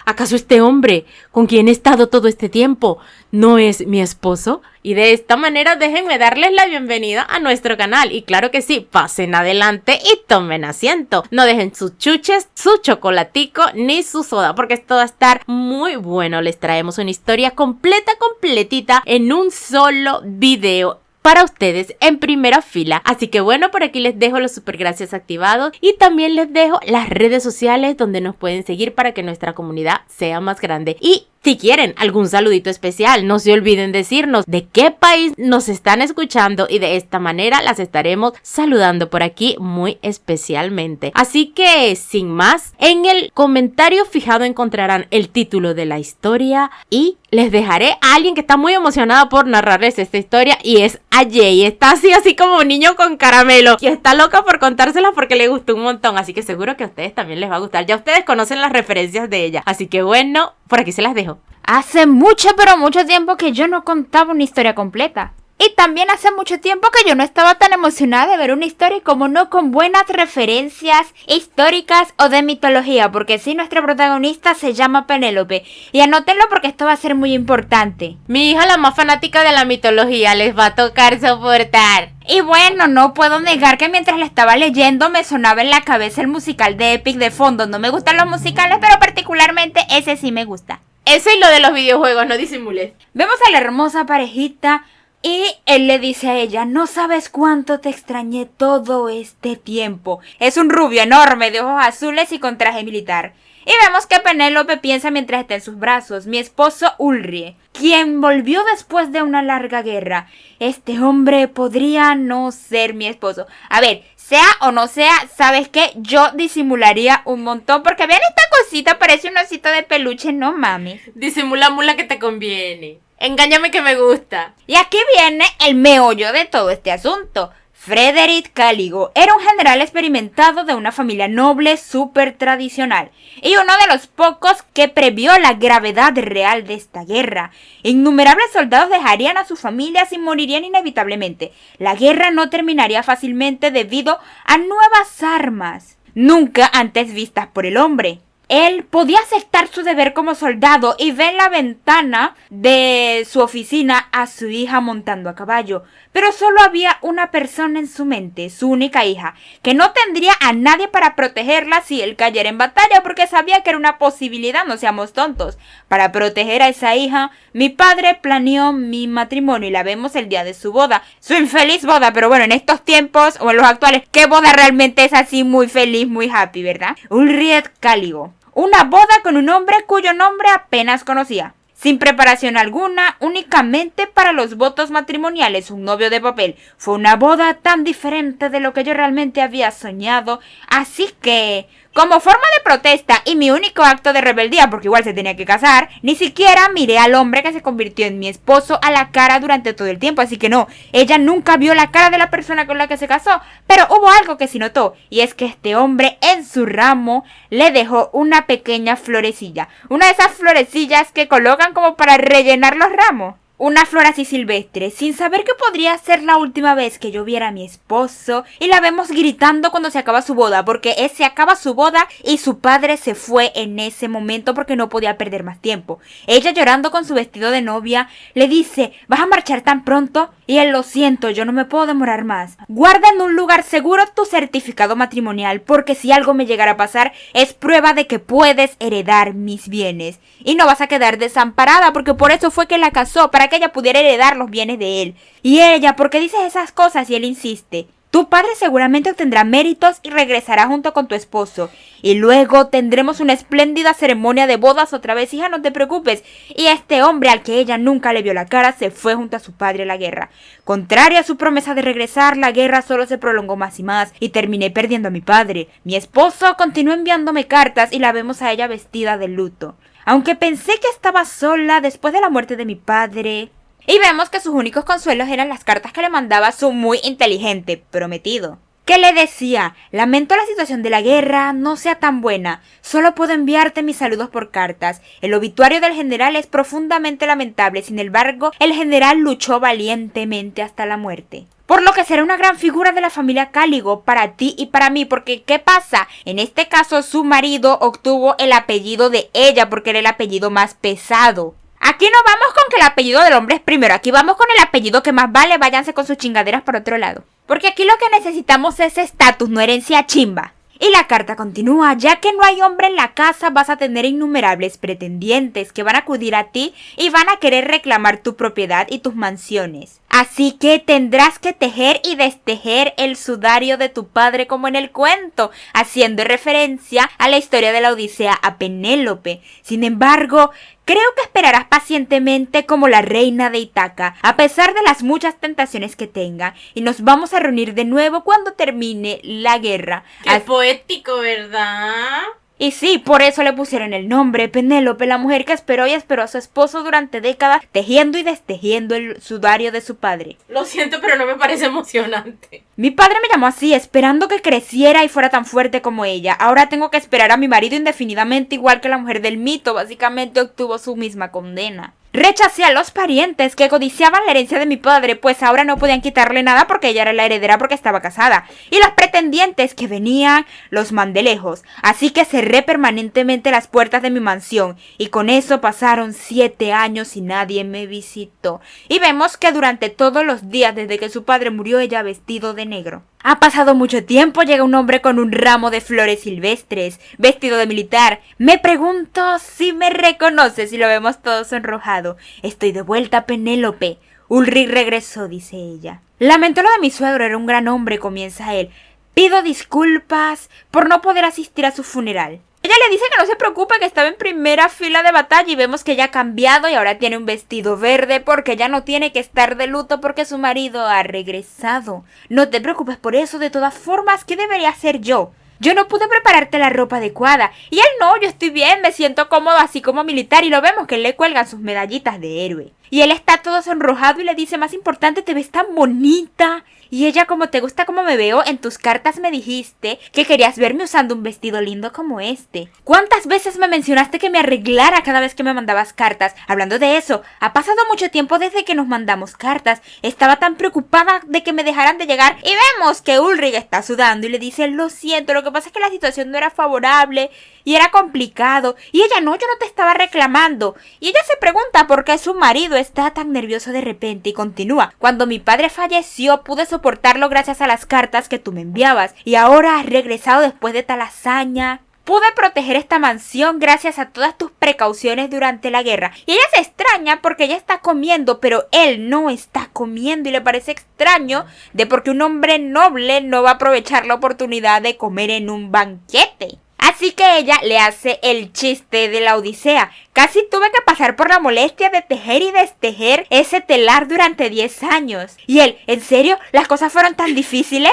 ¿Acaso este hombre con quien he estado todo este tiempo no es mi esposo? Y de esta manera déjenme darles la bienvenida a nuestro canal. Y claro que sí, pasen adelante y tomen asiento. No dejen sus chuches, su chocolatico ni su soda, porque esto va a estar muy bueno. Les traemos una historia completita en un solo video para ustedes en primera fila. Así que bueno, por aquí les dejo los super gracias activados y también les dejo las redes sociales donde nos pueden seguir para que nuestra comunidad sea más grande. Y si quieren algún saludito especial, no se olviden decirnos de qué país nos están escuchando y de esta manera las estaremos saludando por aquí muy especialmente. Así que sin más, en el comentario fijado encontrarán el título de la historia y les dejaré a alguien que está muy emocionado por narrarles esta historia y es a Jay. Está así como un niño con caramelo y está loca por contársela porque le gustó un montón, así que seguro que a ustedes también les va a gustar. Ya ustedes conocen las referencias de ella, así que bueno, por aquí se las dejo. Hace mucho, pero mucho tiempo que yo no contaba una historia completa. Y también hace mucho tiempo que yo no estaba tan emocionada de ver una historia como no con buenas referencias históricas o de mitología, porque sí, nuestra protagonista se llama Penélope. Y anótenlo porque esto va a ser muy importante. Mi hija, la más fanática de la mitología, les va a tocar soportar. Y bueno, no puedo negar que mientras la estaba leyendo me sonaba en la cabeza el musical de Epic de fondo. No me gustan los musicales, pero particularmente ese sí me gusta. Eso y lo de los videojuegos, no disimules. Vemos a la hermosa parejita y él le dice a ella: no sabes cuánto te extrañé todo este tiempo. Es un rubio enorme de ojos azules y con traje militar. Y vemos que Penélope piensa mientras está en sus brazos: mi esposo Ulrich, quien volvió después de una larga guerra. Este hombre podría no ser mi esposo. A ver, sea o no sea, ¿sabes qué? Yo disimularía un montón porque vean esta cosita, parece un osito de peluche, no mames. Disimula mula que te conviene. Engáñame que me gusta. Y aquí viene el meollo de todo este asunto. Frederick Caligo era un general experimentado de una familia noble súper tradicional y uno de los pocos que previó la gravedad real de esta guerra. Innumerables soldados dejarían a sus familias y morirían inevitablemente. La guerra no terminaría fácilmente debido a nuevas armas, nunca antes vistas por el hombre. Él podía aceptar su deber como soldado y ve en la ventana de su oficina a su hija montando a caballo. Pero solo había una persona en su mente, su única hija, que no tendría a nadie para protegerla si él cayera en batalla, porque sabía que era una posibilidad, no seamos tontos. Para proteger a esa hija, mi padre planeó mi matrimonio y la vemos el día de su boda. Su infeliz boda, pero bueno, en estos tiempos o en los actuales, ¿qué boda realmente es así muy feliz, muy happy, verdad? Ulrich Caligo. Una boda con un hombre cuyo nombre apenas conocía. Sin preparación alguna, únicamente para los votos matrimoniales, un novio de papel. Fue una boda tan diferente de lo que yo realmente había soñado. Así que, como forma de protesta y mi único acto de rebeldía, porque igual se tenía que casar, ni siquiera miré al hombre que se convirtió en mi esposo a la cara durante todo el tiempo. Así que no, ella nunca vio la cara de la persona con la que se casó. Pero hubo algo que sí notó, y es que este hombre en su ramo le dejó una pequeña florecilla. Una de esas florecillas que colocan como para rellenar los ramos. Una flor así silvestre, sin saber que podría ser la última vez que yo viera a mi esposo. Y la vemos gritando cuando se acaba su boda, porque se acaba su boda y su padre se fue en ese momento porque no podía perder más tiempo. Ella, llorando con su vestido de novia, le dice: ¿vas a marchar tan pronto? Y él: lo siento, yo no me puedo demorar más. Guarda en un lugar seguro tu certificado matrimonial, porque si algo me llegara a pasar, es prueba de que puedes heredar mis bienes. Y no vas a quedar desamparada, porque por eso fue que la casó, para que ella pudiera heredar los bienes de él. Y ella: ¿por qué dices esas cosas? Y él insiste: tu padre seguramente obtendrá méritos y regresará junto con tu esposo. Y luego tendremos una espléndida ceremonia de bodas otra vez, hija, no te preocupes. Y este hombre, al que ella nunca le vio la cara, se fue junto a su padre a la guerra. Contraria a su promesa de regresar, la guerra solo se prolongó más y más, y terminé perdiendo a mi padre. Mi esposo continuó enviándome cartas y la vemos a ella vestida de luto. Aunque pensé que estaba sola después de la muerte de mi padre. Y vemos que sus únicos consuelos eran las cartas que le mandaba su muy inteligente prometido. que le decía: lamento la situación de la guerra no sea tan buena, solo puedo enviarte mis saludos por cartas. El obituario del general es profundamente lamentable, sin embargo, el general luchó valientemente hasta la muerte. Por lo que será una gran figura de la familia Cáligo para ti y para mí, porque ¿qué pasa? En este caso su marido obtuvo el apellido de ella porque era el apellido más pesado. Aquí no vamos con que el apellido del hombre es primero, aquí vamos con el apellido que más vale, váyanse con sus chingaderas por otro lado. Porque aquí lo que necesitamos es estatus, no herencia chimba. Y la carta continúa: ya que no hay hombre en la casa, vas a tener innumerables pretendientes que van a acudir a ti y van a querer reclamar tu propiedad y tus mansiones. Así que tendrás que tejer y destejer el sudario de tu padre como en el cuento, haciendo referencia a la historia de la Odisea a Penélope. Sin embargo, creo que esperarás pacientemente como la reina de Ítaca, a pesar de las muchas tentaciones que tenga, y nos vamos a reunir de nuevo cuando termine la guerra. ¡Qué poético!, ¿verdad? Y sí, por eso le pusieron el nombre Penélope, la mujer que esperó y esperó a su esposo durante décadas, tejiendo y destejiendo el sudario de su padre. Lo siento, pero no me parece emocionante. Mi padre me llamó así, esperando que creciera y fuera tan fuerte como ella. Ahora tengo que esperar a mi marido indefinidamente, igual que la mujer del mito. Básicamente obtuvo su misma condena. Rechacé a los parientes que codiciaban la herencia de mi padre, pues ahora no podían quitarle nada porque ella era la heredera porque estaba casada. Y los pretendientes que venían los mandé lejos. Así que cerré permanentemente las puertas de mi mansión. Y con eso pasaron 7 años y nadie me visitó. Y vemos que durante todos los días desde que su padre murió, ella vestido de negro. Ha pasado mucho tiempo, llega un hombre con un ramo de flores silvestres, vestido de militar. Me pregunto si me reconoce, si lo vemos todo sonrojado. Estoy de vuelta, Penélope. Ulrich regresó, dice ella. Lamento lo de mi suegro, era un gran hombre, comienza él. Pido disculpas por no poder asistir a su funeral. Ella le dice que no se preocupe, que estaba en primera fila de batalla y vemos que ella ha cambiado y ahora tiene un vestido verde porque ella no tiene que estar de luto porque su marido ha regresado. No te preocupes por eso, de todas formas, ¿qué debería hacer yo? Yo no pude prepararte la ropa adecuada. Y él no, yo estoy bien, me siento cómodo así como militar y lo vemos que él le cuelgan sus medallitas de héroe. Y él está todo sonrojado y le dice: más importante, te ves tan bonita. Y ella: como te gusta como me veo, en tus cartas me dijiste que querías verme usando un vestido lindo como este. ¿Cuántas veces me mencionaste que me arreglara cada vez que me mandabas cartas? Hablando de eso, ha pasado mucho tiempo desde que nos mandamos cartas. Estaba tan preocupada de que me dejaran de llegar. Y vemos que Ulrich está sudando y le dice: lo siento, lo que pasa es que la situación no era favorable y era complicado. Y ella: no, yo no te estaba reclamando. Y ella se pregunta por qué su marido está tan nervioso de repente y continúa: cuando mi padre falleció pude soportarlo gracias a las cartas que tú me enviabas y ahora has regresado después de tal hazaña. Pude proteger esta mansión gracias a todas tus precauciones durante la guerra. Y ella se extraña porque ella está comiendo, pero él no está comiendo y le parece extraño de por qué un hombre noble no va a aprovechar la oportunidad de comer en un banquete. Así que ella le hace el chiste de la Odisea. Casi tuve que pasar por la molestia de tejer y destejer ese telar durante 10 años. Y él: ¿en serio? ¿Las cosas fueron tan difíciles?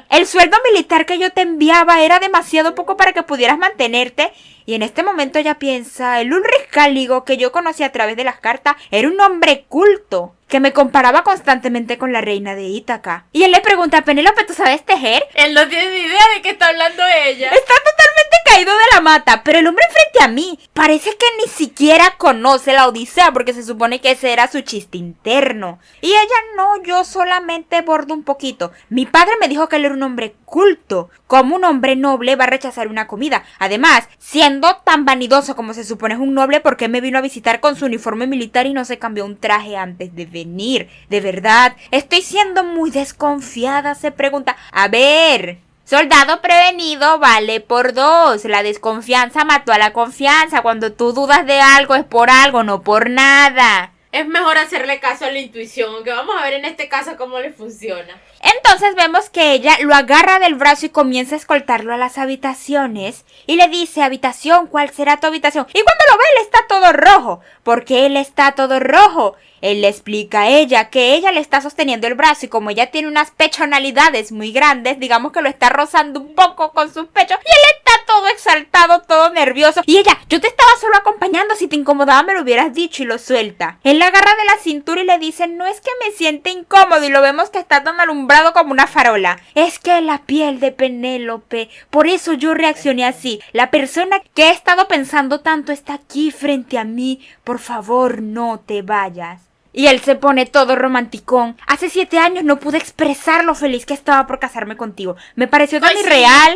El sueldo militar que yo te enviaba era demasiado poco para que pudieras mantenerte. Y en este momento ella piensa: el Ulrich Cáligo que yo conocí a través de las cartas era un hombre culto, que me comparaba constantemente con la reina de Ítaca. Y él le pregunta: Penélope, ¿tú sabes tejer? Él no tiene ni idea de qué está hablando ella. Está totalmente caído de la mata, pero el hombre frente a mí parece que ni siquiera conoce la Odisea porque se supone que ese era su chiste interno. Y ella: no, yo solamente bordo un poquito. Mi padre me dijo que él era un hombre culto. ¿Cómo un hombre noble va a rechazar una comida? Además, siendo tan vanidoso como se supone es un noble, ¿por qué me vino a visitar con su uniforme militar y no se cambió un traje antes de venir? De verdad, estoy siendo muy desconfiada, se pregunta. A ver, soldado prevenido vale por 2. La desconfianza mató a la confianza. Cuando tú dudas de algo es por algo, no por nada. Es mejor hacerle caso a la intuición, que vamos a ver en este caso cómo le funciona. Entonces vemos que ella lo agarra del brazo y comienza a escoltarlo a las habitaciones. Y le dice: habitación, ¿cuál será tu habitación? Y cuando lo ve, él está todo rojo. ¿Por qué él está todo rojo? Él le explica a ella que ella le está sosteniendo el brazo y como ella tiene unas pechonalidades muy grandes, digamos que lo está rozando un poco con sus pechos y él está todo exaltado, todo nervioso. Y ella: yo te estaba solo acompañando, si te incomodaba me lo hubieras dicho, y lo suelta. Él la agarra de la cintura y le dice, no es que me siente incómodo, y lo vemos que está tan alumbrado como una farola. Es que la piel de Penélope, por eso yo reaccioné así. La persona que he estado pensando tanto está aquí frente a mí, por favor no te vayas. Y él se pone todo romanticón. Hace 7 años no pude expresar lo feliz que estaba por casarme contigo. Me pareció tan irreal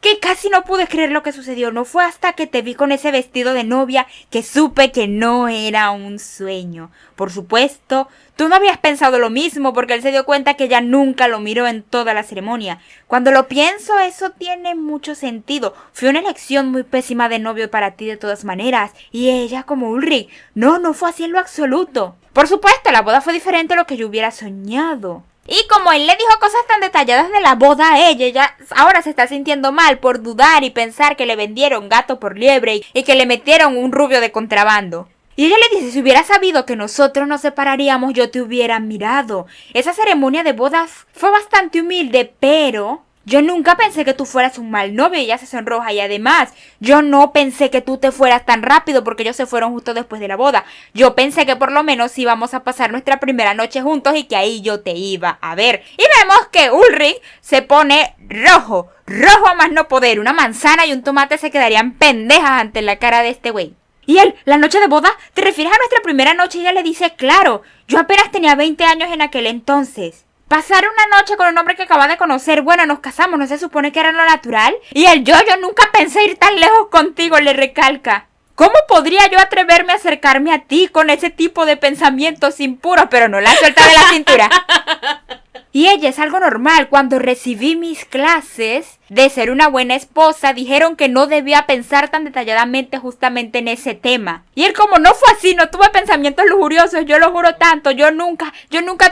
que casi no pude creer lo que sucedió. No fue hasta que te vi con ese vestido de novia que supe que no era un sueño. Por supuesto, tú no habías pensado lo mismo porque él se dio cuenta que ella nunca lo miró en toda la ceremonia. Cuando lo pienso, eso tiene mucho sentido. Fue una elección muy pésima de novio para ti de todas maneras. Y ella como Ulrich, no fue así en lo absoluto. Por supuesto, la boda fue diferente a lo que yo hubiera soñado. Y como él le dijo cosas tan detalladas de la boda a ella ahora se está sintiendo mal por dudar y pensar que le vendieron gato por liebre y que le metieron un rubio de contrabando. Y ella le dice, si hubiera sabido que nosotros nos separaríamos, yo te hubiera mirado. Esa ceremonia de bodas fue bastante humilde, pero yo nunca pensé que tú fueras un mal novio. Y ella se sonroja y además, yo no pensé que tú te fueras tan rápido porque ellos se fueron justo después de la boda. Yo pensé que por lo menos íbamos a pasar nuestra primera noche juntos y que ahí yo te iba a ver. Y vemos que Ulrich se pone rojo a más no poder. Una manzana y un tomate se quedarían pendejas ante la cara de este güey. Y él, ¿la noche de boda? ¿Te refieres a nuestra primera noche? Y ella le dice, claro, yo apenas tenía 20 años en aquel entonces. Pasar una noche con un hombre que acaba de conocer, bueno, nos casamos, ¿no se supone que era lo natural? Y él, yo nunca pensé ir tan lejos contigo, le recalca. ¿Cómo podría yo atreverme a acercarme a ti con ese tipo de pensamientos impuros? Pero no la suelta de la cintura. Y ella, es algo normal. Cuando recibí mis clases de ser una buena esposa, dijeron que no debía pensar tan detalladamente justamente en ese tema. Y él, como no fue así, no tuve pensamientos lujuriosos, yo lo juro tanto, yo nunca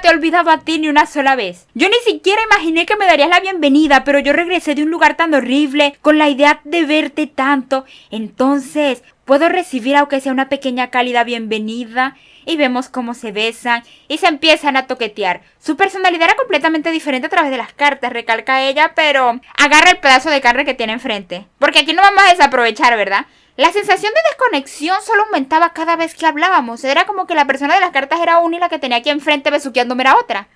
te he olvidado a ti ni una sola vez. Yo ni siquiera imaginé que me darías la bienvenida, pero yo regresé de un lugar tan horrible, con la idea de verte tanto. Entonces, ¿puedo recibir aunque sea una pequeña cálida bienvenida? Y vemos cómo se besan y se empiezan a toquetear. Su personalidad era completamente diferente a través de las cartas, recalca ella, pero agarra el pedazo de carne que tiene enfrente. Porque aquí no vamos a desaprovechar, ¿verdad? La sensación de desconexión solo aumentaba cada vez que hablábamos. Era como que la persona de las cartas era una y la que tenía aquí enfrente besuqueándome era otra.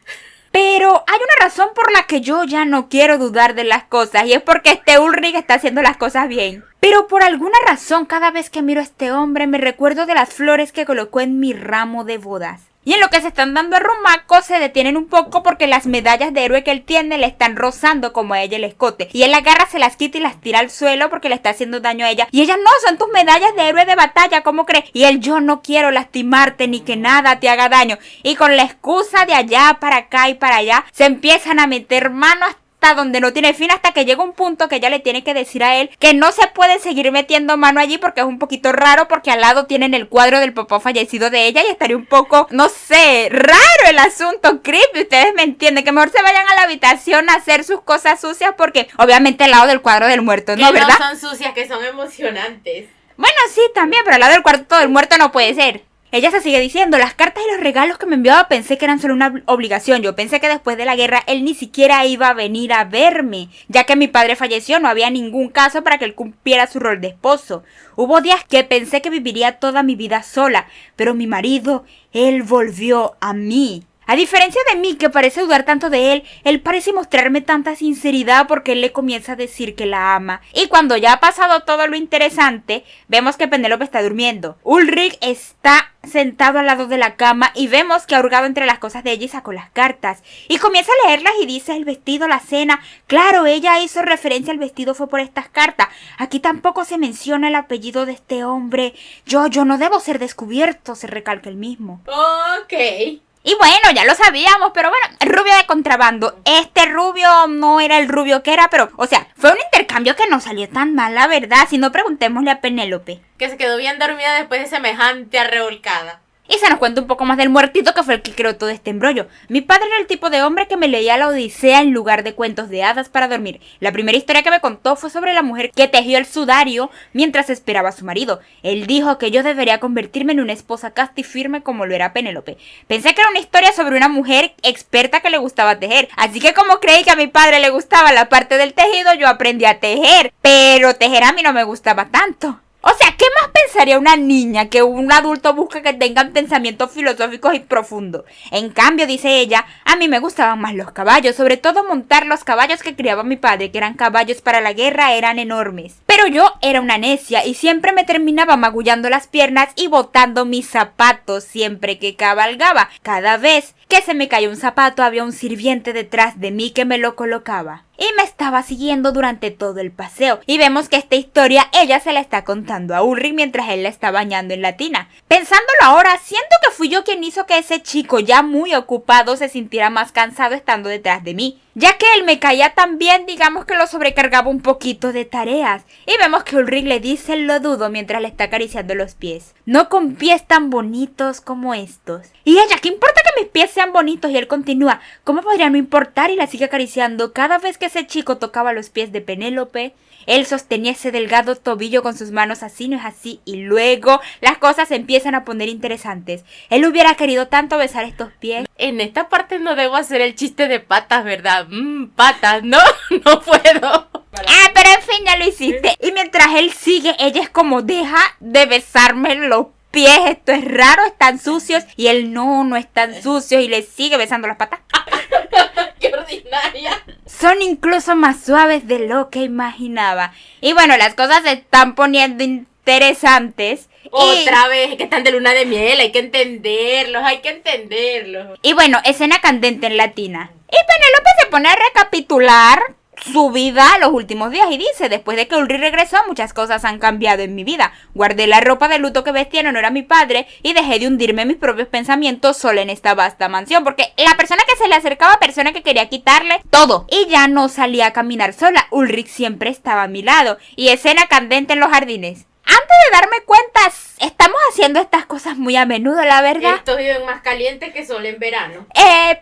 Pero hay una razón por la que yo ya no quiero dudar de las cosas, y es porque este Ulrich está haciendo las cosas bien. Pero por alguna razón, cada vez que miro a este hombre me recuerdo de las flores que colocó en mi ramo de bodas. Y en lo que se están dando a rumaco se detienen un poco porque las medallas de héroe que él tiene le están rozando como a ella el escote. Y él agarra, se las quita y las tira al suelo porque le está haciendo daño a ella. Y ella, no, son tus medallas de héroe de batalla, ¿cómo crees? Y él, yo no quiero lastimarte ni que nada te haga daño. Y con la excusa de allá para acá y para allá, se empiezan a meter manos hasta donde no tiene fin, hasta que llega un punto que ella le tiene que decir a él que no se puede seguir metiendo mano allí porque es un poquito raro, porque al lado tienen el cuadro del papá fallecido de ella y estaría un poco, no sé, raro el asunto, creepy, ustedes me entienden, que mejor se vayan a la habitación a hacer sus cosas sucias porque obviamente al lado del cuadro del muerto, ¿no? Que ¿Verdad? no son sucias, que son emocionantes. Bueno, sí, también, pero al lado del cuarto del muerto no puede ser. Ella se sigue diciendo, las cartas y los regalos que me enviaba pensé que eran solo una obligación. Yo pensé que después de la guerra él ni siquiera iba a venir a verme, ya que mi padre falleció, no había ningún caso para que él cumpliera su rol de esposo. Hubo días que pensé que viviría toda mi vida sola, pero mi marido, él volvió a mí. A diferencia de mí, que parece dudar tanto de él parece mostrarme tanta sinceridad porque él le comienza a decir que la ama. Y cuando ya ha pasado todo lo interesante, vemos que Penélope está durmiendo. Ulrich está sentado al lado de la cama y vemos que ha hurgado entre las cosas de ella y sacó las cartas. Y comienza a leerlas y dice el vestido, la cena. Claro, ella hizo referencia al vestido, fue por estas cartas. Aquí tampoco se menciona el apellido de este hombre. Yo no debo ser descubierto, se recalca el mismo. Ok. Y bueno, ya lo sabíamos, pero bueno, rubio de contrabando. Este rubio no era el rubio que era, pero, o sea, fue un intercambio que no salió tan mal, la verdad. Si no, preguntémosle a Penélope. Que se quedó bien dormida después de semejante arrevolcada. Y se nos cuenta un poco más del muertito que fue el que creó todo este embrollo. Mi padre era el tipo de hombre que me leía la Odisea en lugar de cuentos de hadas para dormir. La primera historia que me contó fue sobre la mujer que tejió el sudario mientras esperaba a su marido. Él dijo que yo debería convertirme en una esposa casta y firme como lo era Penélope. Pensé que era una historia sobre una mujer experta que le gustaba tejer. Así que como creí que a mi padre le gustaba la parte del tejido, yo aprendí a tejer. Pero tejer a mí no me gustaba tanto. O sea, ¿qué más pensaría una niña que un adulto busca que tengan pensamientos filosóficos y profundos? En cambio, dice ella, a mí me gustaban más los caballos, sobre todo montar los caballos que criaba mi padre, que eran caballos para la guerra, eran enormes. Pero yo era una necia y siempre me terminaba magullando las piernas y botando mis zapatos siempre que cabalgaba. Cada vez que se me caía un zapato había un sirviente detrás de mí que me lo colocaba. Y me estaba siguiendo durante todo el paseo. Y vemos que esta historia ella se la está contando a Ulrich mientras él la está bañando en la tina. Pensándolo ahora, siento que fui yo quien hizo que ese chico ya muy ocupado se sintiera más cansado estando detrás de mí. Ya que él me caía tan bien, digamos que lo sobrecargaba un poquito de tareas. Y vemos que Ulrich le dice lo dudo mientras le está acariciando los pies. No con pies tan bonitos como estos. Y ella, ¿qué importa que mis pies sean bonitos? Y él continúa, ¿cómo podría no importar? Y la sigue acariciando. Cada vez que ese chico tocaba los pies de Penélope, él sostenía ese delgado tobillo con sus manos así, no es así. Y luego las cosas se empiezan a poner interesantes. Él hubiera querido tanto besar estos pies. En esta parte no debo hacer el chiste de patas, ¿verdad? Patas, no, no puedo. Pero en fin ya lo hiciste. Y mientras él sigue, ella es como, deja de besarme los pies, esto es raro, están sucios. Y él no están sucios y le sigue besando las patas. ¡Qué ordinaria! Son incluso más suaves de lo que imaginaba. Y bueno, las cosas se están poniendo interesantes. Otra vez, que están de luna de miel, hay que entenderlos. Y bueno, escena candente en la tina. Y Penélope se pone a recapitular su vida los últimos días y dice, después de que Ulrich regresó, muchas cosas han cambiado en mi vida. Guardé la ropa de luto que vestía en honor a mi padre y dejé de hundirme en mis propios pensamientos sola en esta vasta mansión, porque la persona que se le acercaba, persona que quería quitarle todo, y ya no salía a caminar sola. Ulrich siempre estaba a mi lado. Y escena candente en los jardines. Antes de darme cuenta, estamos haciendo estas cosas muy a menudo, la verdad. Estos viven más calientes que sol en verano.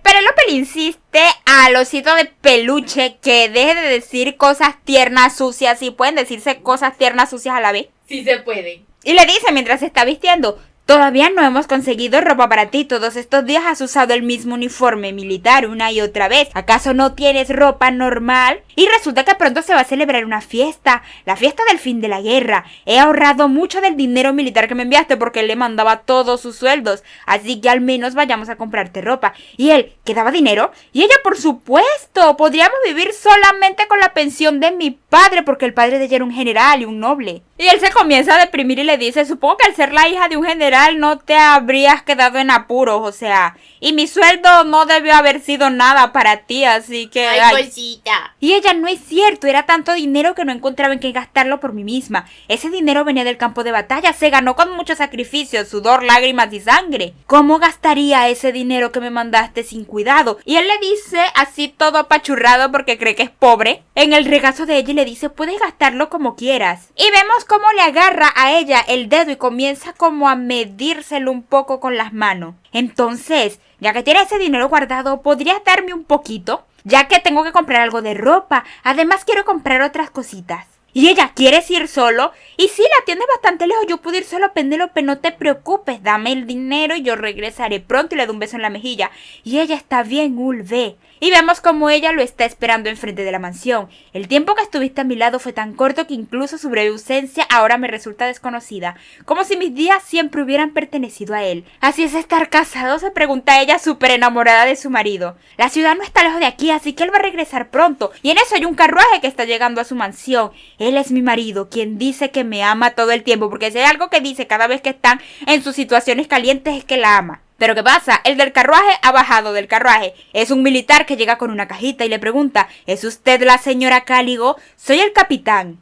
Penélope le insiste al osito de peluche que deje de decir cosas tiernas, sucias, y pueden decirse cosas tiernas, sucias a la vez. Sí se puede. Y le dice mientras se está vistiendo, todavía no hemos conseguido ropa para ti. Todos estos días has usado el mismo uniforme militar una y otra vez. ¿Acaso no tienes ropa normal? Y resulta que pronto se va a celebrar una fiesta. La fiesta del fin de la guerra. He ahorrado mucho del dinero militar que me enviaste porque él le mandaba todos sus sueldos. Así que al menos vayamos a comprarte ropa. Y él, ¿que daba dinero? Y ella, por supuesto. Podríamos vivir solamente con la pensión de mi padre porque el padre de ella era un general y un noble. Y él se comienza a deprimir y le dice, supongo que al ser la hija de un general no te habrías quedado en apuros, o sea, y mi sueldo no debió haber sido nada para ti, así que... Ay, cosita. Y ella, no es cierto, era tanto dinero que no encontraba en qué gastarlo por mí misma. Ese dinero venía del campo de batalla, se ganó con mucho sacrificio, sudor, lágrimas y sangre. ¿Cómo gastaría ese dinero que me mandaste sin cuidado? Y él le dice, así todo apachurrado porque cree que es pobre, en el regazo de ella y le dice, puedes gastarlo como quieras. Y vemos cómo le agarra a ella el dedo y comienza como a medírselo un poco con las manos. Entonces, ya que tiene ese dinero guardado, ¿podrías darme un poquito? Ya que tengo que comprar algo de ropa. Además quiero comprar otras cositas. Y ella, ¿quieres ir solo? Y sí, la tienda es bastante lejos, yo puedo ir solo, Penélope, no te preocupes, dame el dinero y yo regresaré pronto. Y le da un beso en la mejilla. Y ella, está bien, Ulve. Y vemos como ella lo está esperando enfrente de la mansión. El tiempo que estuviste a mi lado fue tan corto que incluso su breve ausencia ahora me resulta desconocida. Como si mis días siempre hubieran pertenecido a él. ¿Así es estar casado?, se pregunta ella súper enamorada de su marido. La ciudad no está lejos de aquí, así que él va a regresar pronto. Y en eso hay un carruaje que está llegando a su mansión. Él es mi marido, quien dice que me ama todo el tiempo, porque si hay algo que dice cada vez que están en sus situaciones calientes es que la ama. Pero ¿qué pasa? El del carruaje ha bajado del carruaje. Es un militar que llega con una cajita y le pregunta, ¿es usted la señora Cáligo? Soy el capitán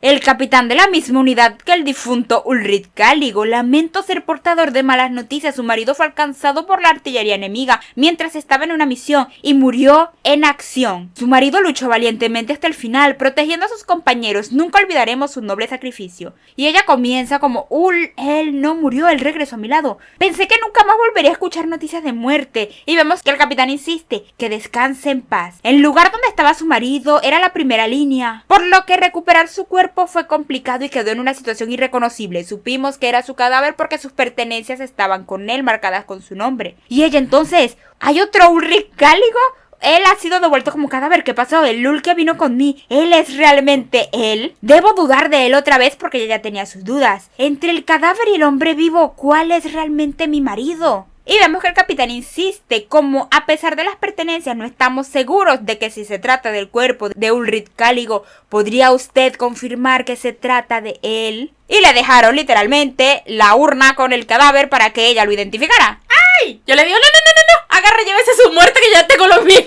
de la misma unidad que el difunto Ulrich Cáligo. Lamento ser portador de malas noticias. Su marido fue alcanzado por la artillería enemiga mientras estaba en una misión y murió en acción. Su marido luchó valientemente hasta el final, protegiendo a sus compañeros. Nunca olvidaremos su noble sacrificio. Y ella comienza como, él no murió, él regresó a mi lado. Pensé que nunca más volvería a escuchar noticias de muerte. Y vemos que el capitán insiste que descanse en paz. El lugar donde estaba su marido era la primera línea, por lo que recuperar su cuerpo fue complicado y quedó en una situación irreconocible. Supimos que era su cadáver porque sus pertenencias estaban con él, marcadas con su nombre. Y ella entonces, ¿hay otro Ulrich Cáligo? él ha sido devuelto como cadáver. ¿Qué pasó? El Lul que vino con mí, ¿él es realmente él? Debo dudar de él otra vez porque ella ya tenía sus dudas. Entre el cadáver y el hombre vivo, ¿cuál es realmente mi marido? Y vemos que el capitán insiste, como a pesar de las pertenencias no estamos seguros de que si se trata del cuerpo de Ulrich Cáligo, ¿podría usted confirmar que se trata de él? Y le dejaron literalmente la urna con el cadáver para que ella lo identificara. ¡Ay! Yo le digo, no, agarre, llévese su muerte que ya tengo lo mío.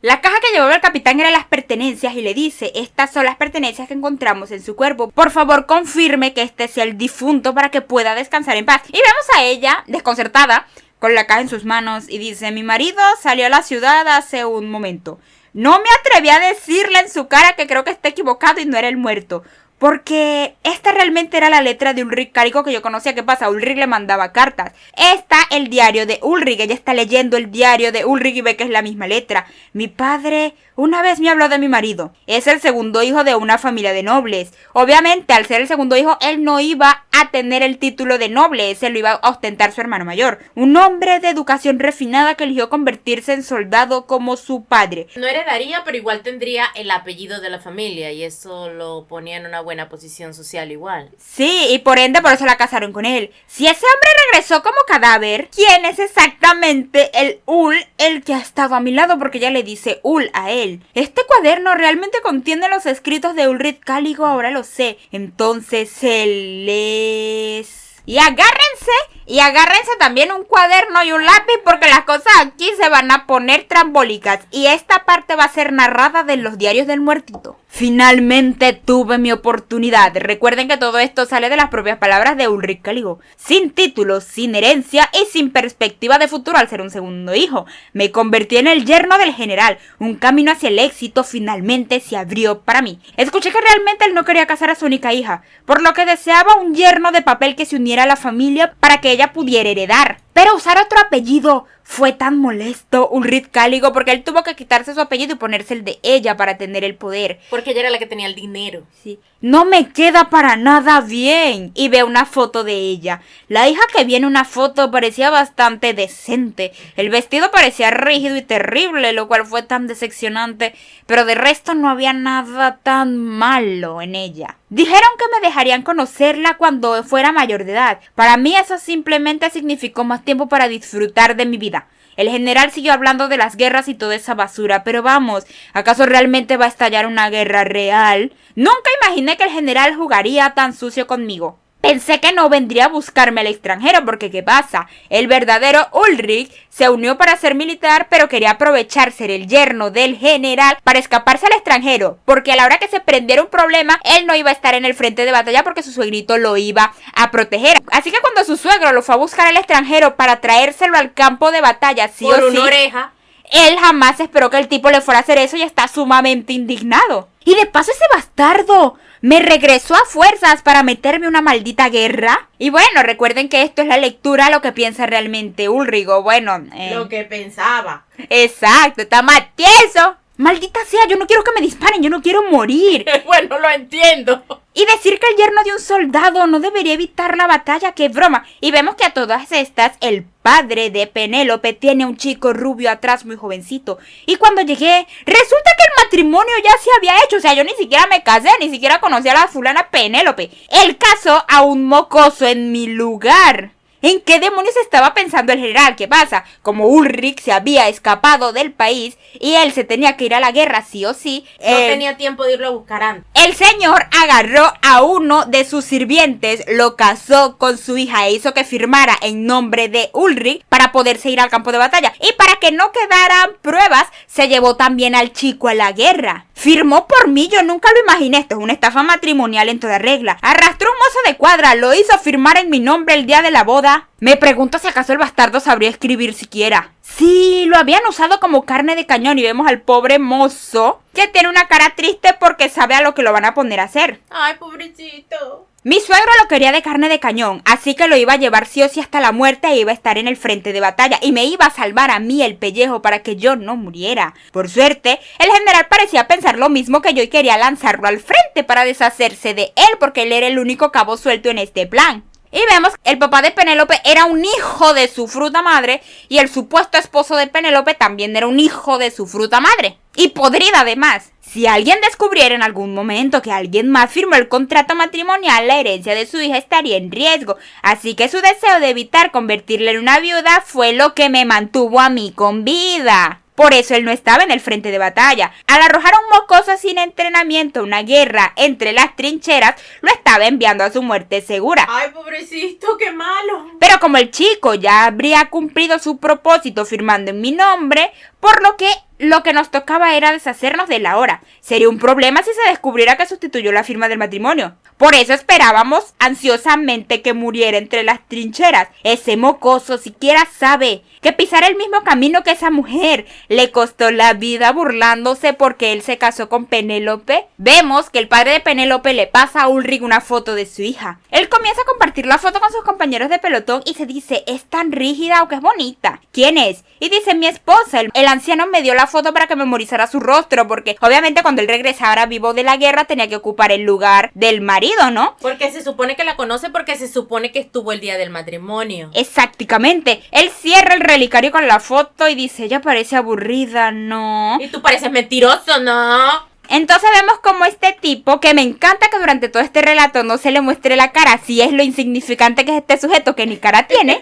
La caja que llevaba el capitán era las pertenencias y le dice, estas son las pertenencias que encontramos en su cuerpo. Por favor, confirme que este sea el difunto para que pueda descansar en paz. Y vemos a ella, desconcertada, con la caja en sus manos y dice, mi marido salió a la ciudad hace un momento. No me atreví a decirle en su cara que creo que está equivocado y no era el muerto. Porque esta realmente era la letra de Ulrich Cáligo que yo conocía. ¿Qué pasa? Ulrich le mandaba cartas. Está el diario de Ulrich. Ella está leyendo el diario de Ulrich y ve que es la misma letra. Mi padre una vez me habló de mi marido. Es el segundo hijo de una familia de nobles. Obviamente, al ser el segundo hijo, él no iba a tener el título de noble. Ese lo iba a ostentar su hermano mayor. Un hombre de educación refinada que eligió convertirse en soldado como su padre. No heredaría, pero igual tendría el apellido de la familia y eso lo ponía en una buena posición social igual. Sí, y por ende por eso la casaron con él. Si ese hombre regresó como cadáver, ¿quién es exactamente el Ul el que ha estado a mi lado? Porque ella le dice Ul a él. Este cuaderno realmente contiene los escritos de Ulrich Cáligo, ahora lo sé. Entonces él es... Y agárrense también un cuaderno y un lápiz porque las cosas aquí se van a poner trambólicas. Y esta parte va a ser narrada de los diarios del muertito. Finalmente tuve mi oportunidad. Recuerden que todo esto sale de las propias palabras de Ulrich Cáligo. Sin título, sin herencia y sin perspectiva de futuro al ser un segundo hijo. Me convertí en el yerno del general. Un camino hacia el éxito finalmente se abrió para mí. Escuché que realmente él no quería casar a su única hija, por lo que deseaba un yerno de papel que se uniera a la familia para que ella pudiera heredar. Pero usar otro apellido fue tan molesto Ulrich Cáligo porque él tuvo que quitarse su apellido y ponerse el de ella para tener el poder. Porque ella era la que tenía el dinero. Sí. No me queda para nada bien. Y ve una foto de ella. La hija que vi en una foto parecía bastante decente. El vestido parecía rígido y terrible, lo cual fue tan decepcionante. Pero de resto no había nada tan malo en ella. Dijeron que me dejarían conocerla cuando fuera mayor de edad. Para mí eso simplemente significó más tiempo para disfrutar de mi vida. El general siguió hablando de las guerras y toda esa basura, pero vamos, ¿acaso realmente va a estallar una guerra real? Nunca imaginé que el general jugaría tan sucio conmigo. Pensé que no vendría a buscarme al extranjero porque ¿qué pasa? El verdadero Ulrich se unió para ser militar pero quería aprovechar ser el yerno del general para escaparse al extranjero porque a la hora que se prendiera un problema él no iba a estar en el frente de batalla porque su suegrito lo iba a proteger. Así que cuando su suegro lo fue a buscar al extranjero para traérselo al campo de batalla sí por o una sí, oreja, él jamás esperó que el tipo le fuera a hacer eso y está sumamente indignado. Y de paso ese bastardo me regresó a fuerzas para meterme una maldita guerra. Y bueno, recuerden que esto es la lectura, lo que piensa realmente Ulrich. Bueno, lo que pensaba. Exacto, está más tieso. Maldita sea, yo no quiero que me disparen, yo no quiero morir. Bueno, lo entiendo. Y decir que el yerno de un soldado no debería evitar la batalla, qué broma. Y vemos que a todas estas, el padre de Penélope tiene un chico rubio atrás muy jovencito. Y cuando llegué, resulta que el matrimonio ya se había hecho. O sea, yo ni siquiera me casé, ni siquiera conocí a la fulana Penélope. Él casó a un mocoso en mi lugar. ¿En qué demonios estaba pensando el general? ¿Qué pasa? Como Ulrich se había escapado del país y él se tenía que ir a la guerra sí o sí. No tenía tiempo de irlo a buscar antes. El señor agarró a uno de sus sirvientes, lo casó con su hija e hizo que firmara en nombre de Ulrich para poderse ir al campo de batalla. Y para que no quedaran pruebas, se llevó también al chico a la guerra. Firmó por mí, yo nunca lo imaginé, esto es una estafa matrimonial en toda regla. Arrastró un mozo de cuadra, lo hizo firmar en mi nombre el día de la boda. Me pregunto si acaso el bastardo sabría escribir siquiera. Sí, lo habían usado como carne de cañón y vemos al pobre mozo que tiene una cara triste porque sabe a lo que lo van a poner a hacer. Ay, pobrecito. Mi suegro lo quería de carne de cañón, así que lo iba a llevar sí o sí hasta la muerte e iba a estar en el frente de batalla y me iba a salvar a mí el pellejo para que yo no muriera. Por suerte, el general parecía pensar lo mismo que yo y quería lanzarlo al frente para deshacerse de él porque él era el único cabo suelto en este plan. Y vemos que el papá de Penélope era un hijo de su fruta madre y el supuesto esposo de Penélope también era un hijo de su fruta madre. Y podrida además. Si alguien descubriera en algún momento que alguien más firmó el contrato matrimonial, la herencia de su hija estaría en riesgo. Así que su deseo de evitar convertirla en una viuda fue lo que me mantuvo a mí con vida. Por eso él no estaba en el frente de batalla. Al arrojar a un mocoso sin entrenamiento a una guerra entre las trincheras, lo estaba enviando a su muerte segura. ¡Ay, pobrecito, qué malo! Pero como el chico ya habría cumplido su propósito firmando en mi nombre, por lo que nos tocaba era deshacernos de la hora. Sería un problema si se descubriera que sustituyó la firma del matrimonio. Por eso esperábamos ansiosamente que muriera entre las trincheras. Ese mocoso siquiera sabe que pisar el mismo camino que esa mujer le costó la vida burlándose porque él se casó con Penélope. Vemos que el padre de Penélope le pasa a Ulrich una foto de su hija. Él comienza a compartir la foto con sus compañeros de pelotón y se dice, es tan rígida aunque es bonita. ¿Quién es? Y dice, mi esposa. El anciano me dio la foto para que memorizara su rostro porque obviamente cuando él regresara vivo de la guerra tenía que ocupar el lugar del marido, ¿no? Porque se supone que la conoce porque se supone que estuvo el día del matrimonio. Exactamente. Él cierra el relicario con la foto y dice, ella parece aburrida, ¿no? Y tú pareces mentiroso, ¿no? Entonces vemos como este tipo, que me encanta que durante todo este relato no se le muestre la cara, si es lo insignificante que es este sujeto que ni cara tiene,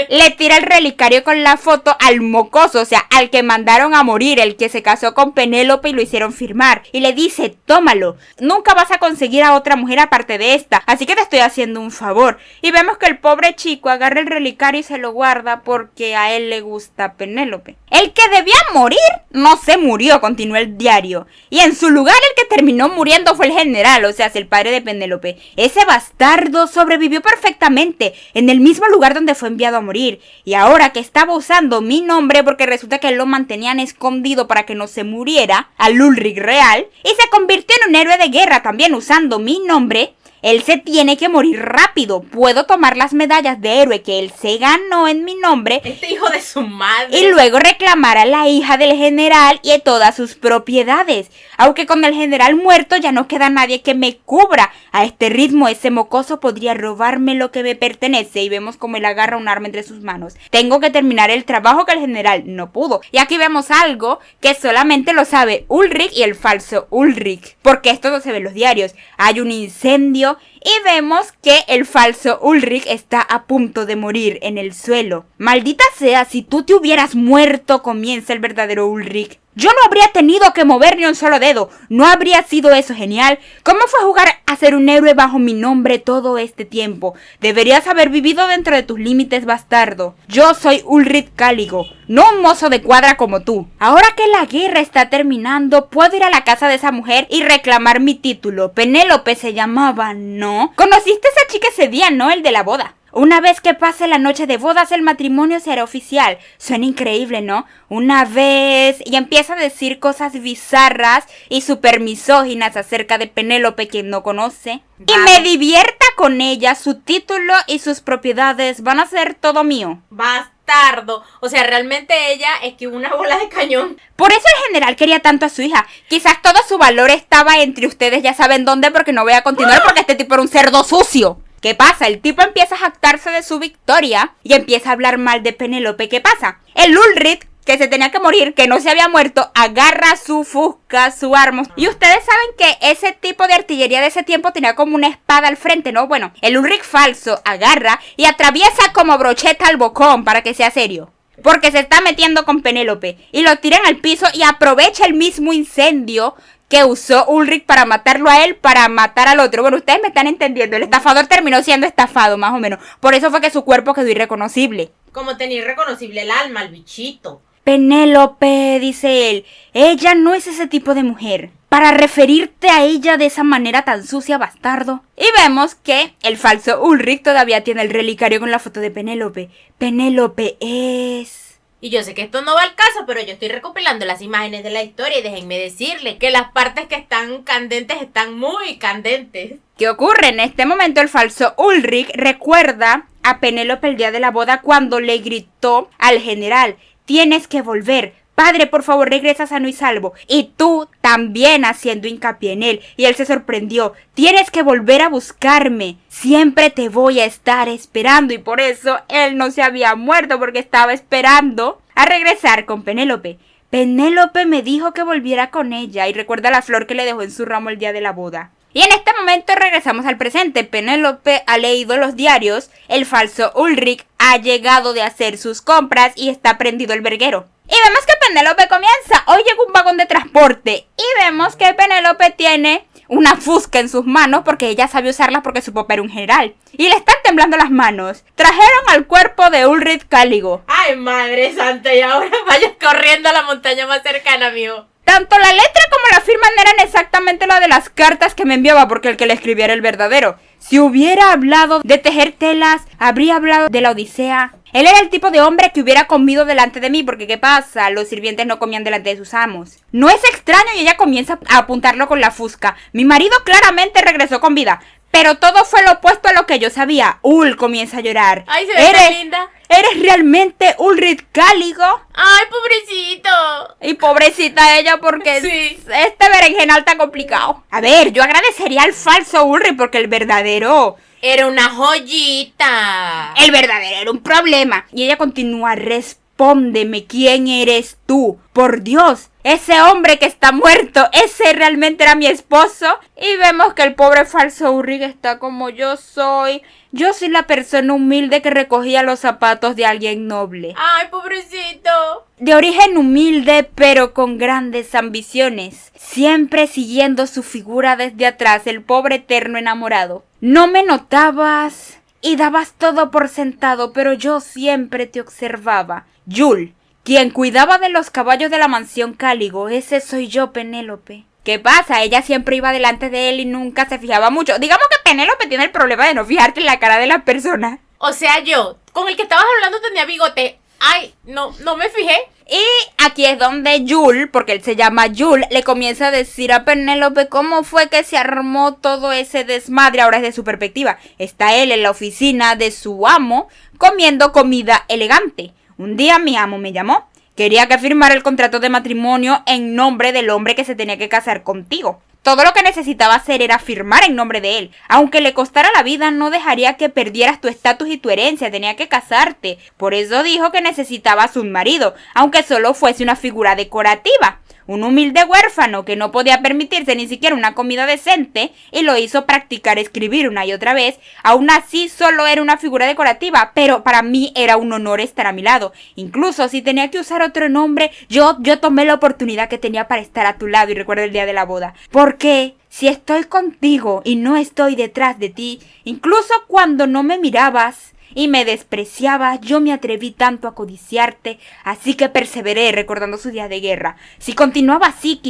le tira el relicario con la foto al mocoso, o sea, al que mandaron a morir, el que se casó con Penélope y lo hicieron firmar, y le dice, tómalo, nunca vas a conseguir a otra mujer aparte de esta, así que te estoy haciendo un favor. Y vemos que el pobre chico agarra el relicario y se lo guarda porque a él le gusta Penélope. El que debía morir no se murió, continuó el diario, y en su lugar el que terminó muriendo fue el general, o sea, el padre de Penélope. Ese bastardo sobrevivió perfectamente en el mismo lugar donde fue enviado a morir, y ahora que estaba usando mi nombre, porque resulta que lo mantenían escondido para que no se muriera, al Ulrich real, y se convirtió en un héroe de guerra también usando mi nombre, él se tiene que morir rápido. Puedo tomar las medallas de héroe que él se ganó en mi nombre. Este hijo de su madre. Y luego reclamar a la hija del general y a todas sus propiedades. Aunque con el general muerto ya no queda nadie que me cubra. A este ritmo ese mocoso podría robarme lo que me pertenece. Y vemos como él agarra un arma entre sus manos. Tengo que terminar el trabajo que el general no pudo. Y aquí vemos algo que solamente lo sabe Ulrich y el falso Ulrich. Porque esto no se ve en los diarios. Hay un incendio. Y vemos que el falso Ulrich está a punto de morir en el suelo. Maldita sea, si tú te hubieras muerto, comienza el verdadero Ulrich. Yo no habría tenido que mover ni un solo dedo. ¿No habría sido eso genial? ¿Cómo fue jugar a ser un héroe bajo mi nombre todo este tiempo? Deberías haber vivido dentro de tus límites, bastardo. Yo soy Ulrich Cáligo, no un mozo de cuadra como tú. Ahora que la guerra está terminando, puedo ir a la casa de esa mujer y reclamar mi título. Penélope se llamaba, ¿no? ¿Conociste a esa chica ese día, no? El de la boda. Una vez que pase la noche de bodas, el matrimonio será oficial. Suena increíble, ¿no? Una vez... Y empieza a decir cosas bizarras y súper misóginas acerca de Penélope, quien no conoce. Y me divierta con ella, su título y sus propiedades van a ser todo mío. Bastardo. O sea, realmente ella es que una bola de cañón. Por eso el general quería tanto a su hija. Quizás todo su valor estaba entre ustedes, ya saben dónde, porque no voy a continuar porque este tipo era un cerdo sucio. ¿Qué pasa? El tipo empieza a jactarse de su victoria y empieza a hablar mal de Penélope. ¿Qué pasa? El Ulrich, que se tenía que morir, que no se había muerto, agarra su fusca, su arma. Y ustedes saben que ese tipo de artillería de ese tiempo tenía como una espada al frente, ¿no? Bueno, el Ulrich falso agarra y atraviesa como brocheta al bocón, para que sea serio. Porque se está metiendo con Penélope. Y lo tiran al piso y aprovecha el mismo incendio que usó Ulrich para matarlo a él, para matar al otro. Bueno, ustedes me están entendiendo. El estafador terminó siendo estafado, más o menos. Por eso fue que su cuerpo quedó irreconocible. Como tenía irreconocible el alma, el bichito. Penélope, dice él, ella no es ese tipo de mujer para referirte a ella de esa manera tan sucia, bastardo. Y vemos que el falso Ulrich todavía tiene el relicario con la foto de Penélope. Penélope es... Y yo sé que esto no va al caso, pero yo estoy recopilando las imágenes de la historia y déjenme decirles que las partes que están candentes están muy candentes. ¿Qué ocurre? En este momento el falso Ulrich recuerda a Penélope el día de la boda cuando le gritó al general, tienes que volver, padre, por favor, regresa sano y salvo. Y tú también haciendo hincapié en él. Y él se sorprendió. Tienes que volver a buscarme. Siempre te voy a estar esperando. Y por eso él no se había muerto, porque estaba esperando a regresar con Penélope. Penélope me dijo que volviera con ella y recuerda la flor que le dejó en su ramo el día de la boda. Y en este momento regresamos al presente. Penélope ha leído los diarios, el falso Ulrich ha llegado de hacer sus compras y está prendido el verguero. Y vemos que Penélope comienza. Hoy llegó un vagón de transporte y vemos que Penélope tiene una fusca en sus manos porque ella sabe usarla porque su papá era un general. Y le están temblando las manos. Trajeron al cuerpo de Ulrich Cáligo. Ay, madre santa, y ahora vayas corriendo a la montaña más cercana, amigo. Tanto la letra como la firma no eran exactamente la de las cartas que me enviaba porque el que le escribía era el verdadero. Si hubiera hablado de tejer telas, habría hablado de la Odisea. Él era el tipo de hombre que hubiera comido delante de mí, porque ¿qué pasa? Los sirvientes no comían delante de sus amos. No es extraño y ella comienza a apuntarlo con la fusca. Mi marido claramente regresó con vida, pero todo fue lo opuesto a lo que yo sabía. Comienza a llorar. Ay, se ve tan linda. ¿Eres realmente Ulrich Cáligo? Ay, pobrecito. Y pobrecita ella porque sí. Este berenjenal está complicado. A ver, yo agradecería al falso Ulrich porque el verdadero era una joyita. El verdadero era un problema. Y ella continúa, respóndeme, ¿quién eres tú? Por Dios, ese hombre que está muerto, ese realmente era mi esposo. Y vemos que el pobre falso Ulrich está como yo soy. Yo soy la persona humilde que recogía los zapatos de alguien noble. Ay, pobrecito. De origen humilde, pero con grandes ambiciones. Siempre siguiendo su figura desde atrás, el pobre eterno enamorado. No me notabas y dabas todo por sentado, pero yo siempre te observaba. Yul, quien cuidaba de los caballos de la mansión Cáligo, ese soy yo, Penélope. ¿Qué pasa? Ella siempre iba delante de él y nunca se fijaba mucho. Digamos que Penélope tiene el problema de no fijarte en la cara de la persona. O sea, yo, con el que estabas hablando tenía bigote. Ay, no me fijé. Y aquí es donde Yul, porque él se llama Yul, le comienza a decir a Penélope cómo fue que se armó todo ese desmadre. Ahora es de su perspectiva. Está él en la oficina de su amo comiendo comida elegante. Un día mi amo me llamó. Quería que firmara el contrato de matrimonio en nombre del hombre que se tenía que casar contigo. Todo lo que necesitaba hacer era firmar en nombre de él. Aunque le costara la vida, no dejaría que perdieras tu estatus y tu herencia. Tenía que casarte. Por eso dijo que necesitabas un marido, aunque solo fuese una figura decorativa. Un humilde huérfano que no podía permitirse ni siquiera una comida decente y lo hizo practicar escribir una y otra vez. Aún así solo era una figura decorativa, pero para mí era un honor estar a mi lado. Incluso si tenía que usar otro nombre, yo tomé la oportunidad que tenía para estar a tu lado y recuerdo el día de la boda. Porque si estoy contigo y no estoy detrás de ti, incluso cuando no me mirabas y me despreciaba, yo me atreví tanto a codiciarte, así que perseveré recordando sus días de guerra. Si continuaba así,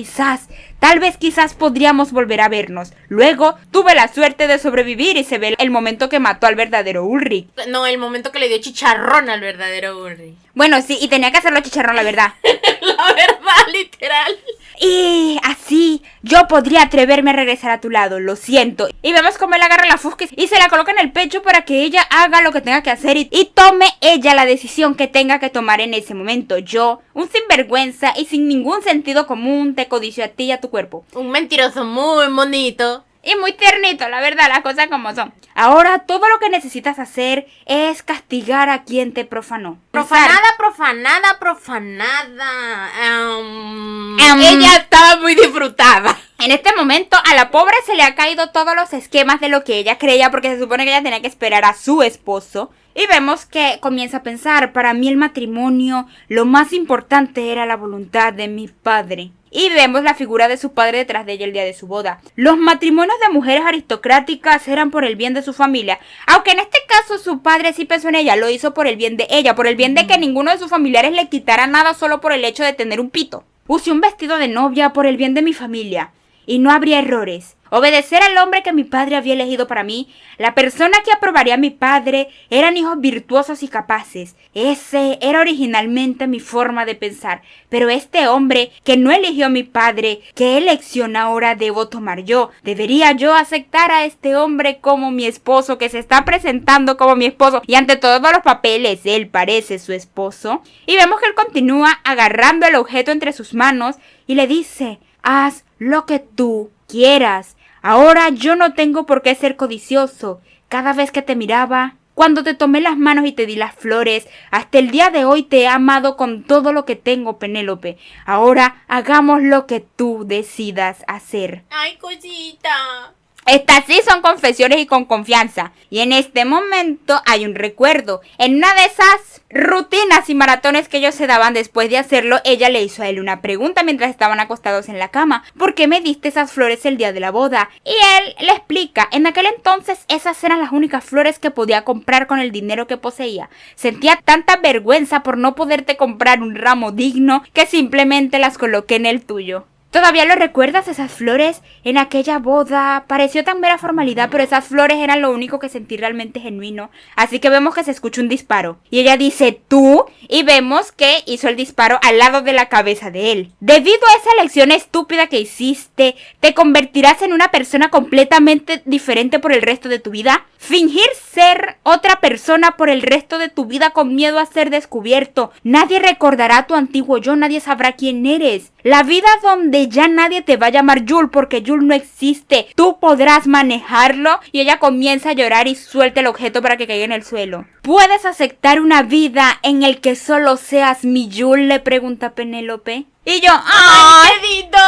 tal vez podríamos volver a vernos. Luego tuve la suerte de sobrevivir y se ve el momento que mató al verdadero Ulrich. No, el momento que le dio chicharrón al verdadero Ulrich. Bueno, sí, y tenía que hacerlo chicharrón, la verdad. La verdad, literal. Y así yo podría atreverme a regresar a tu lado, lo siento. Y vemos cómo él agarra la fusca y se la coloca en el pecho para que ella haga lo que tenga que hacer y tome ella la decisión que tenga que tomar en ese momento. Yo, un sinvergüenza y sin ningún sentido común, te codicio a ti y a tu cuerpo. Un mentiroso muy bonito. Y muy tiernito, la verdad, las cosas como son. Ahora todo lo que necesitas hacer es castigar a quien te profanó. Profanada. Ella estaba muy disfrutada. En este momento a la pobre se le ha caído todos los esquemas de lo que ella creía, porque se supone que ella tenía que esperar a su esposo. Y vemos que comienza a pensar, para mí el matrimonio, lo más importante era la voluntad de mi padre. Y vemos la figura de su padre detrás de ella el día de su boda. Los matrimonios de mujeres aristocráticas eran por el bien de su familia. Aunque en este caso su padre sí pensó en ella, lo hizo por el bien de ella, por el bien de que ninguno de sus familiares le quitara nada solo por el hecho de tener un pito. Usé un vestido de novia por el bien de mi familia. y no habría errores. Obedecer al hombre que mi padre había elegido para mí, la persona que aprobaría a mi padre, eran hijos virtuosos y capaces. Ese era originalmente mi forma de pensar. Pero este hombre que no eligió a mi padre, ¿qué elección ahora debo tomar yo? ¿Debería yo aceptar a este hombre como mi esposo, que se está presentando como mi esposo y ante todos los papeles él parece su esposo? Y vemos que él continúa agarrando el objeto entre sus manos y le dice: haz lo que tú quieras. Ahora yo no tengo por qué ser codicioso. Cada vez que te miraba, cuando te tomé las manos y te di las flores, hasta el día de hoy te he amado con todo lo que tengo, Penélope. Ahora hagamos lo que tú decidas hacer. Ay, cosita. Estas sí son confesiones y con confianza. Y en este momento hay un recuerdo. En una de esas rutinas y maratones que ellos se daban después de hacerlo, ella le hizo a él una pregunta mientras estaban acostados en la cama. ¿Por qué me diste esas flores el día de la boda? Y él le explica: en aquel entonces esas eran las únicas flores que podía comprar con el dinero que poseía. Sentía tanta vergüenza por no poderte comprar un ramo digno que simplemente las coloqué en el tuyo. ¿Todavía lo recuerdas, esas flores? En aquella boda pareció tan mera formalidad, pero esas flores eran lo único que sentí realmente genuino. Así que vemos que se escucha un disparo. Y ella dice: ¿tú? Y vemos que hizo el disparo al lado de la cabeza de él. Debido a esa elección estúpida que hiciste, ¿te convertirás en una persona completamente diferente por el resto de tu vida? Fingir ser otra persona por el resto de tu vida con miedo a ser descubierto. Nadie recordará tu antiguo yo, nadie sabrá quién eres. La vida donde ya nadie te va a llamar Jules porque Jules no existe. Tú podrás manejarlo. Y ella comienza a llorar y suelta el objeto para que caiga en el suelo. ¿Puedes aceptar una vida en el que solo seas mi Jules?, le pregunta Penélope. Y yo: ¡ay, querido!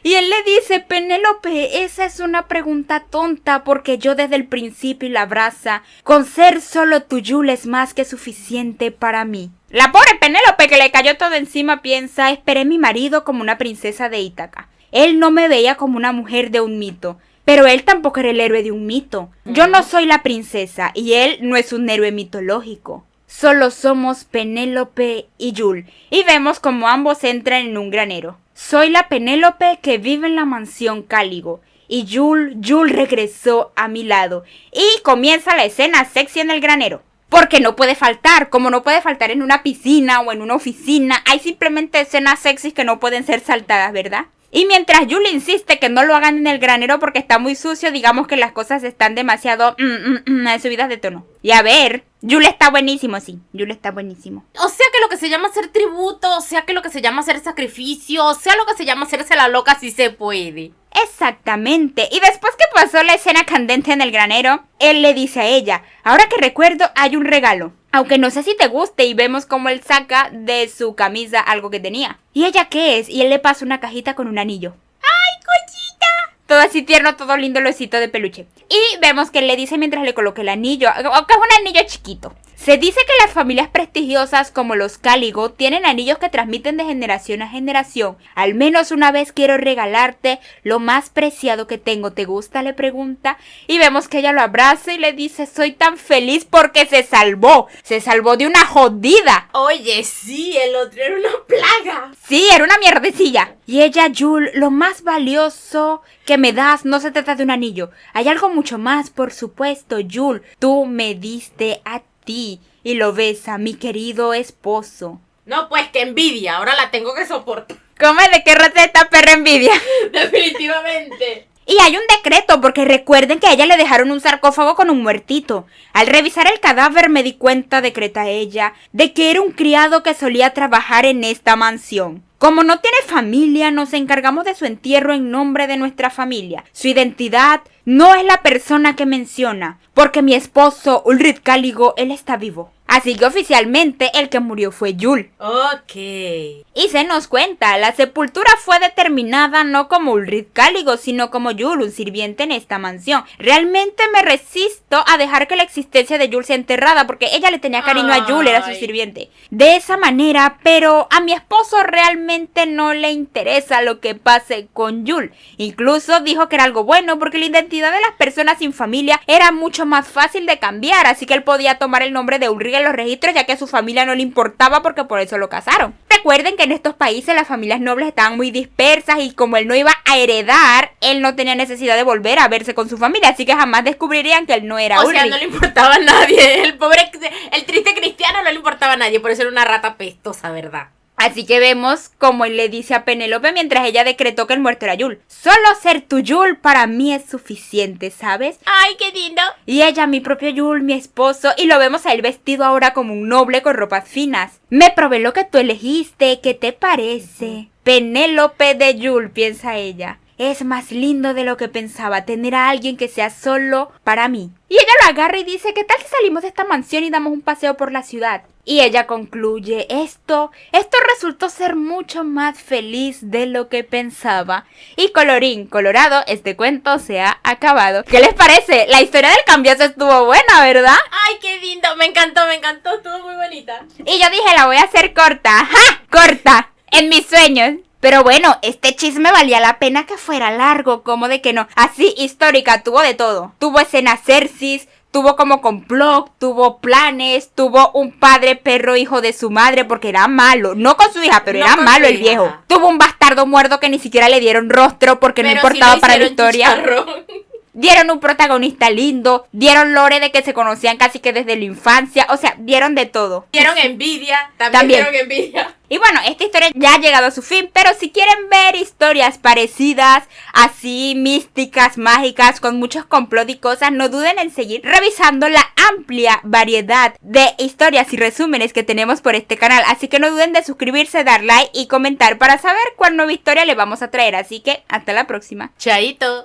Y él le dice: Penélope, esa es una pregunta tonta porque yo desde el principio la abraza. Con ser solo tu Jules es más que suficiente para mí. La pobre Penélope, que le cayó todo encima, piensa: esperé a mi marido como una princesa de Ítaca. Él no me veía como una mujer de un mito. Pero él tampoco era el héroe de un mito. Yo no soy la princesa y él no es un héroe mitológico. Solo somos Penélope y Jules. Y vemos como ambos entran en un granero. Soy la Penélope que vive en la mansión Cáligo. Y Jules regresó a mi lado. Y comienza la escena sexy en el granero. Porque no puede faltar, como no puede faltar en una piscina o en una oficina. Hay simplemente escenas sexys que no pueden ser saltadas, ¿verdad? Y mientras Jules insiste que no lo hagan en el granero porque está muy sucio, digamos que las cosas están demasiado subidas de tono. Y a ver, Jules está buenísimo, sí, Jules está buenísimo. O sea que lo que se llama hacer tributo, o sea que lo que se llama hacer sacrificio, o sea lo que se llama hacerse la loca, sí se puede. Exactamente. Y después que pasó la escena candente en el granero, él le dice a ella: ahora que recuerdo, hay un regalo. Aunque no sé si te guste, y vemos cómo él saca de su camisa algo que tenía. ¿Y ella qué es? Y él le pasa una cajita con un anillo. ¡Ay, cosita! Todo así tierno, todo lindo, el osito de peluche. Y vemos que él le dice mientras le coloca el anillo, que es un anillo chiquito. Se dice que las familias prestigiosas como los Cáligo tienen anillos que transmiten de generación a generación. Al menos una vez quiero regalarte lo más preciado que tengo. ¿Te gusta?, le pregunta. Y vemos que ella lo abraza y le dice: soy tan feliz porque se salvó. Se salvó de una jodida. Oye, sí, el otro era una plaga. Sí, era una mierdecilla. Y ella: Jules, lo más valioso que me das no se trata de un anillo. Hay algo mucho más, por supuesto, Jules. Tú me diste a ti. Y lo besa: mi querido esposo. No, pues qué envidia, ahora la tengo que soportar. ¿Cómo de qué raza esta perra envidia? Definitivamente. Y hay un decreto, porque recuerden que a ella le dejaron un sarcófago con un muertito. Al revisar el cadáver me di cuenta, decreta ella, de que era un criado que solía trabajar en esta mansión. Como no tiene familia, nos encargamos de su entierro en nombre de nuestra familia. Su identidad no es la persona que menciona, porque mi esposo, Ulrich Cáligo, él está vivo. Así que oficialmente el que murió fue Jules. Ok. Y se nos cuenta, la sepultura fue determinada no como Ulrich Cáligo, sino como Jules, un sirviente en esta mansión. Realmente me resisto a dejar que la existencia de Jules sea enterrada, porque ella le tenía cariño a Jules, era su sirviente. De esa manera, pero a mi esposo realmente no le interesa lo que pase con Jules. Incluso dijo que era algo bueno, porque la identidad de las personas sin familia era mucho más fácil de cambiar, así que él podía tomar el nombre de Ulrich en los registros, ya que a su familia no le importaba porque por eso lo casaron. recuerden que en estos países las familias nobles estaban muy dispersas y como él no iba a heredar, él no tenía necesidad de volver a verse con su familia, así que jamás descubrirían que él no era Ulrich. O sea, no le importaba a nadie, el pobre, el triste cristiano no le importaba a nadie, por eso era una rata pestosa, ¿verdad? Así que vemos como él le dice a Penélope mientras ella decretó que el muerto era Yul. Solo ser tu Yul para mí es suficiente, ¿sabes? ¡Ay, qué lindo! Y ella, mi propio Yul, mi esposo, y lo vemos a él vestido ahora como un noble con ropas finas. Me probé lo que tú elegiste, ¿qué te parece? Penélope de Yul, piensa ella. Es más lindo de lo que pensaba tener a alguien que sea solo para mí. Y ella lo agarra y dice, ¿qué tal si salimos de esta mansión y damos un paseo por la ciudad? Y ella concluye, esto resultó ser mucho más feliz de lo que pensaba. Y colorín colorado, este cuento se ha acabado. ¿Qué les parece? La historia del cambiazo estuvo buena, ¿verdad? ¡Ay, qué lindo! Me encantó, estuvo muy bonita. Y yo dije, la voy a hacer corta. ¡Ja! Corta, en mis sueños. Pero bueno, este chisme valía la pena que fuera largo, ¿cómo de que no? Así, histórica, tuvo de todo. Tuvo escenas Cercis, tuvo como complot, tuvo planes, tuvo un padre perro hijo de su madre porque era malo. No con su hija, pero era malo el viejo. Tuvo un bastardo muerto que ni siquiera le dieron rostro porque no importaba para la historia. Dieron un protagonista lindo, dieron lore de que se conocían casi que desde la infancia, o sea, dieron de todo. Dieron envidia, también dieron envidia. Y bueno, esta historia ya ha llegado a su fin, pero si quieren ver historias parecidas, así místicas, mágicas, con muchos complot y cosas, no duden en seguir revisando la amplia variedad de historias y resúmenes que tenemos por este canal. Así que no duden de suscribirse, dar like y comentar para saber cuál nueva historia le vamos a traer. Así que hasta la próxima. Chaito.